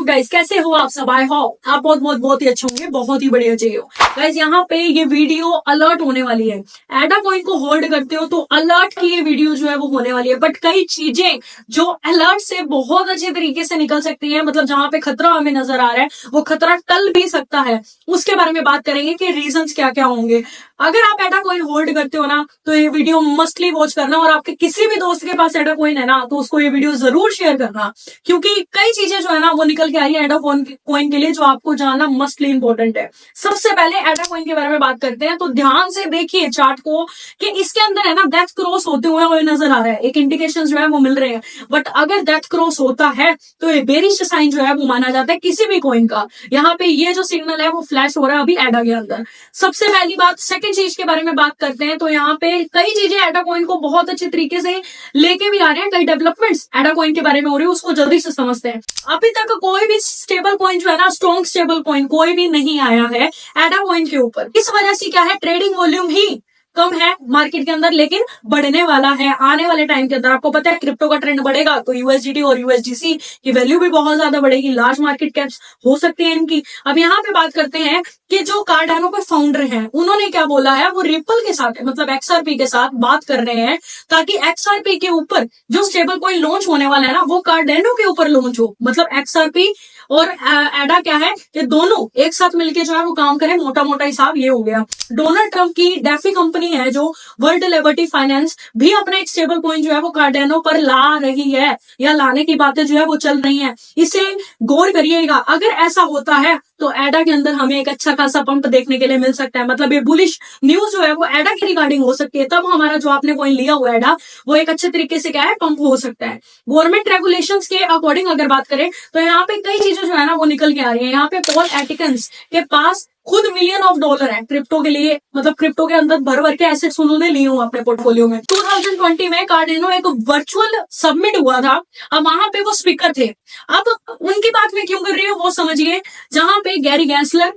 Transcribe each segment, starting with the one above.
Guys, कैसे हो आप सब? आई होप आप बहुत ही अच्छे होंगे, बहुत ही बड़े अच्छे हो गाइस। यहाँ पे ये वीडियो अलर्ट होने वाली है। एडा कॉइन को होल्ड करते हो तो अलर्ट की ये वीडियो जो है वो होने वाली है। बट कई चीजें जो अलर्ट से बहुत अच्छे तरीके से निकल सकती है, मतलब जहां पे खतरा हमें नजर आ रहा है वो खतरा टल भी सकता है, उसके बारे में बात करेंगे कि रीजंस क्या क्या होंगे। अगर आप एडा कॉइन होल्ड करते हो ना तो ये वीडियो मस्टली वॉच करना, और आपके किसी भी दोस्त के पास एडा कॉइन है ना तो उसको ये वीडियो जरूर शेयर करना, क्योंकि कई चीजें जो है ना वो निकल के आ रही है एडा कॉइन के लिए जो आपको जानना मस्टली इंपॉर्टेंट है। सबसे पहले एडा कॉइन के बारे में बात करते हैं, तो ध्यान से देखिए चार्ट को कि इसके अंदर है ना डेथ क्रॉस होते हुए नजर आ रहा है, एक इंडिकेशन जो है वो मिल रहे हैं। बट अगर डेथ क्रॉस होता है तो ये बेरिश साइन जो है वो माना जाता है किसी भी कॉइन का। यहाँ पे ये जो सिग्नल है वो फ्लैश हो रहा है अभी एडा के अंदर। सबसे पहली बात, सेकंड चीज के बारे में बात करते हैं, तो यहाँ पे कई चीजें एडा कॉइन को बहुत अच्छे तरीके से लेके भी आ रहे हैं, कई डेवलपमेंट्स एडा कॉइन के बारे में हो रही है, उसको जल्दी से समझते हैं। अभी तक कोई भी स्टेबल कॉइन जो है ना, स्ट्रॉन्ग स्टेबल कॉइन कोई भी नहीं आया है एडा कॉइन के ऊपर। इस वजह से क्या है, ट्रेडिंग वॉल्यूम ही कम है मार्केट के अंदर, लेकिन बढ़ने वाला है आने वाले टाइम के अंदर। आपको पता है क्रिप्टो का ट्रेंड बढ़ेगा तो यूएसडीटी और यूएसडीसी की वैल्यू भी बहुत ज्यादा बढ़ेगी, लार्ज मार्केट कैप्स हो सकती है इनकी। अब यहाँ पे बात करते हैं कि जो कार्डानो के फाउंडर हैं उन्होंने क्या बोला है, वो रिपल के साथ मतलब एक्सआरपी के साथ बात कर रहे हैं ताकि एक्सआरपी के ऊपर जो स्टेबल कॉइन लॉन्च होने वाला है ना वो कार्डानो के ऊपर लॉन्च हो। मतलब एक्सआरपी और एडा क्या है कि दोनों एक साथ मिलके जो है वो काम करें, मोटा मोटा हिसाब ये हो गया। डोनाल्ड ट्रंप की डेफी कंपनी है जो वर्ल्ड लिबर्टी फाइनेंस भी अपना एक स्टेबल कॉइन जो है वो कार्डानो पर ला रही है, या लाने की बातें जो है वो चल रही हैं। इसे गौर करिएगा, अगर ऐसा होता है तो एडा के अंदर हमें एक अच्छा खासा पंप देखने के लिए मिल सकता है। मतलब ये बुलिश न्यूज जो है वो एडा के रिगार्डिंग हो सकती है, तब हमारा जो आपने कॉइन लिया हुआ एडा वो एक अच्छे तरीके से क्या है, पंप हो सकता है। गवर्नमेंट रेगुलेशंस के अकॉर्डिंग अगर बात करें तो यहाँ पे कई चीजें जो है ना वो निकल के आ रही है। यहाँ पे पॉल एटिकन्स के पास खुद मिलियन ऑफ डॉलर है क्रिप्टो के लिए, मतलब क्रिप्टो के अंदर भर के एसेट्स उन्होंने लिए हुए अपने पोर्टफोलियो में। 2020 में कार्डानो एक वर्चुअल सबमिट हुआ था, अब वहां पे वो स्पीकर थे। अब उनकी बात में क्यों कर रही हूँ वो समझिए, जहां पे गैरी गैंसलर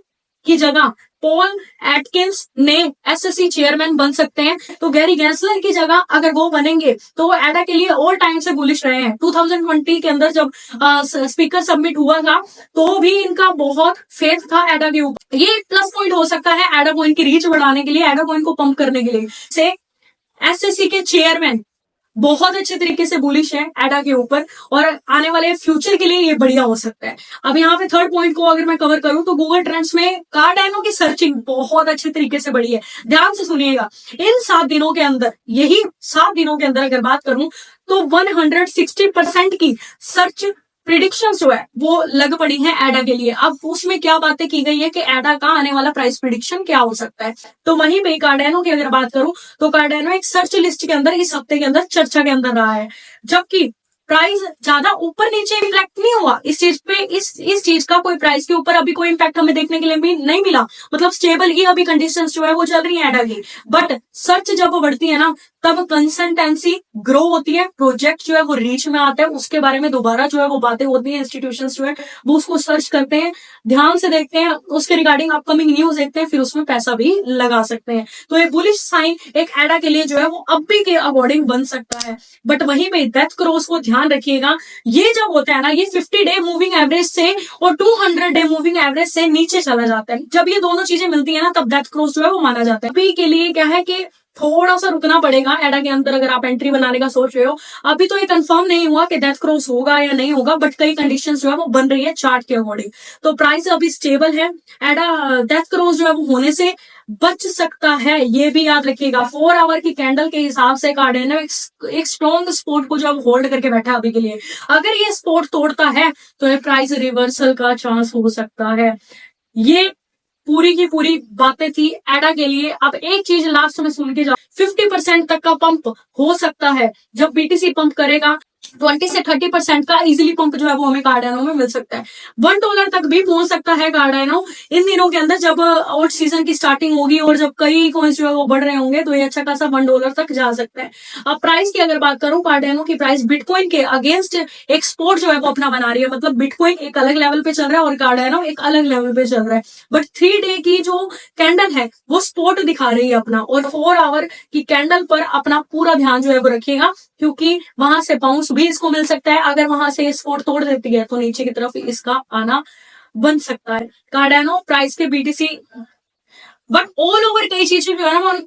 की जगह पॉल एटकिंस ने एसएससी चेयरमैन बन सकते हैं, तो गैरी गैंसलर की जगह अगर वो बनेंगे तो वो एडा के लिए ऑल टाइम से बुलिश रहे हैं। 2020 के अंदर जब स्पीकर सबमिट हुआ था तो भी इनका बहुत फेथ था एडा के ऊपर। ये एक प्लस पॉइंट हो सकता है एडा कॉइन की रीच बढ़ाने के लिए, एडा कॉइन को पंप करने के लिए। से एसएससी के चेयरमैन बहुत अच्छे तरीके से बुलिश है एडा के ऊपर, और आने वाले फ्यूचर के लिए ये बढ़िया हो सकता है। अब यहाँ पे थर्ड पॉइंट को अगर मैं कवर करूं तो गूगल ट्रेंड्स में कार्डानो की सर्चिंग बहुत अच्छे तरीके से बढ़ी है। ध्यान से सुनिएगा, इन 7 दिनों के अंदर, यही 7 दिनों के अंदर अगर बात करूं तो 160% की सर्च प्रिडिक्शन जो है वो लग पड़ी है एडा के लिए। अब उसमें क्या बातें की गई है कि एडा का आने वाला प्राइस प्रिडिक्शन क्या हो सकता है, तो वहीं पे कार्डानो की अगर बात करूं तो कार्डानो एक सर्च लिस्ट के अंदर इस हफ्ते के अंदर चर्चा के अंदर रहा है, जबकि प्राइस ज्यादा ऊपर नीचे इम्पैक्ट नहीं हुआ इस चीज पे। इस चीज का कोई प्राइस के ऊपर अभी कोई इम्पैक्ट हमें देखने के लिए भी नहीं मिला, मतलब स्टेबल ही अभी कंडीशंस जो है वो चल रही है एडा की। बट सर्च जब बढ़ती है ना तब कंसिस्टेंसी ग्रो होती है, प्रोजेक्ट जो है वो रीच में आता है, उसके बारे में दोबारा जो है वो बातें होती है, इंस्टीट्यूशंस जो है वो उसको सर्च करते हैं, ध्यान से देखते हैं, उसके रिगार्डिंग अपकमिंग न्यूज देखते हैं, फिर उसमें पैसा भी लगा सकते हैं। तो ये बुलिश साइन एक एडा के लिए जो है वो अभी के अकॉर्डिंग बन सकता है। बट वहीं पे डेथ क्रॉस को ध्यान रखिएगा, ये जब होता है ना ये 50 डे मूविंग एवरेज से और 200 डे मूविंग एवरेज से नीचे चला जाता है। जब ये दोनों चीजें मिलती है ना तब डेथ क्रॉस जो है वो माना जाता है। अभी के लिए क्या है कि थोड़ा सा रुकना पड़ेगा एडा के अंदर, अगर आप एंट्री बनाने का सोच रहे हो। अभी तो ये कंफर्म नहीं हुआ कि डेथ क्रॉस होगा या नहीं होगा, बट कई कंडीशंस जो है वो बन रही है चार्ट के अकॉर्डिंग, तो प्राइस अभी स्टेबल है। एडा डेथ क्रॉस जो है वो होने से बच सकता है, ये भी याद रखिएगा। 4 आवर की कैंडल के हिसाब से कार्डानो एक स्ट्रॉन्ग सपोर्ट को जो होल्ड करके बैठा है अभी के लिए। अगर ये सपोर्ट तोड़ता है तो ये प्राइस रिवर्सल का चांस हो सकता है। ये पूरी की पूरी बातें थी एडा के लिए। अब एक चीज लास्ट में सुन के जाओ, 50% तक का पंप हो सकता है जब बीटीसी पंप करेगा। 20 से 30% का इजीली पंप जो है वो हमें कार्डानो में मिल सकता है। $1 तक भी पहुंच सकता है कार्डानो इन दिनों के अंदर, जब ऑल्ट सीजन की स्टार्टिंग होगी और जब कई कॉइंस जो है वो बढ़ रहे होंगे तो ये अच्छा खासा $1 तक जा सकता है। अब प्राइस की अगर बात करूं, कार्डानो की प्राइस बिटकॉइन के अगेंस्ट एक सपोर्ट जो है वो अपना बना रही है, मतलब बिटकॉइन एक अलग लेवल पे चल रहा है और कार्डानो एक अलग लेवल पे चल रहा है। बट 3 डे की जो कैंडल है वो सपोर्ट दिखा रही है अपना, और 4 आवर की कैंडल पर अपना पूरा ध्यान जो है वो रखिएगा, क्योंकि वहां से बाउंस भी इसको मिल सकता है। अगर वहां से सपोर्ट तोड़ देती है तो नीचे की तरफ इसका आना बन सकता है। कार्डानो प्राइस के बीटीसी, बट ऑल ओवर कई चीजें जो है ना,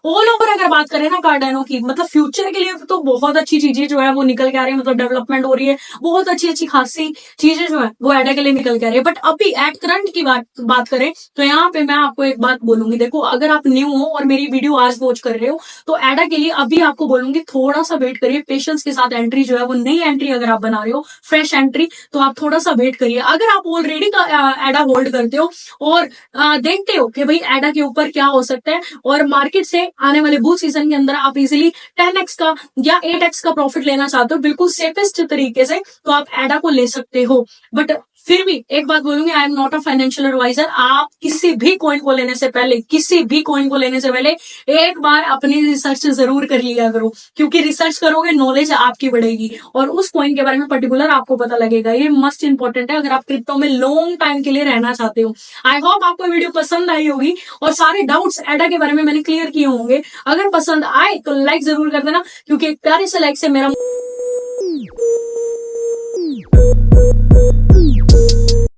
ऑल ओवर अगर बात करें ना कार्डानो की, मतलब फ्यूचर के लिए तो बहुत अच्छी चीजें जो है वो निकल के आ रही है, मतलब डेवलपमेंट हो रही है, बहुत अच्छी अच्छी खासी चीजें जो है वो एडा के लिए निकल के आ रही है। बट अभी एट करंट की बात करें तो यहाँ पे मैं आपको एक बात बोलूंगी, देखो अगर आप न्यू हो और मेरी वीडियो आज वॉच कर रहे हो तो एडा के लिए अभी आपको बोलूंगी थोड़ा सा वेट करिए, पेशेंस के साथ एंट्री जो है वो, नई एंट्री अगर आप बना रहे हो, फ्रेश एंट्री, तो आप थोड़ा सा वेट करिए। अगर आप ऑलरेडी एडा होल्ड करते हो और देखते हो कि भाई एडा के ऊपर क्या हो सकता है और मार्केट से आने वाले बुल सीजन के अंदर आप इजीली 10x का या 8x का प्रॉफिट लेना चाहते हो बिल्कुल सेफेस्ट तरीके से, तो आप एडा को ले सकते हो। बट फिर भी एक बात बोलूंगी, I am not a financial adviser. आप किसी भी कॉइन को लेने से पहले, किसी भी कॉइन को लेने से पहले एक बार अपनी रिसर्च जरूर कर लिया करो, क्योंकि रिसर्च करोगे नॉलेज आपकी बढ़ेगी और उस कॉइन के बारे में पर्टिकुलर आपको पता लगेगा। ये मस्ट इंपॉर्टेंट है अगर आप क्रिप्टो में लॉन्ग टाइम के लिए रहना चाहते हो। आई होप आपको वीडियो पसंद आई होगी और सारे डाउट्स एडा के बारे में मैंने क्लियर किए होंगे। अगर पसंद आए तो लाइक जरूर कर देना, क्योंकि एक प्यारे से लाइक से मेरा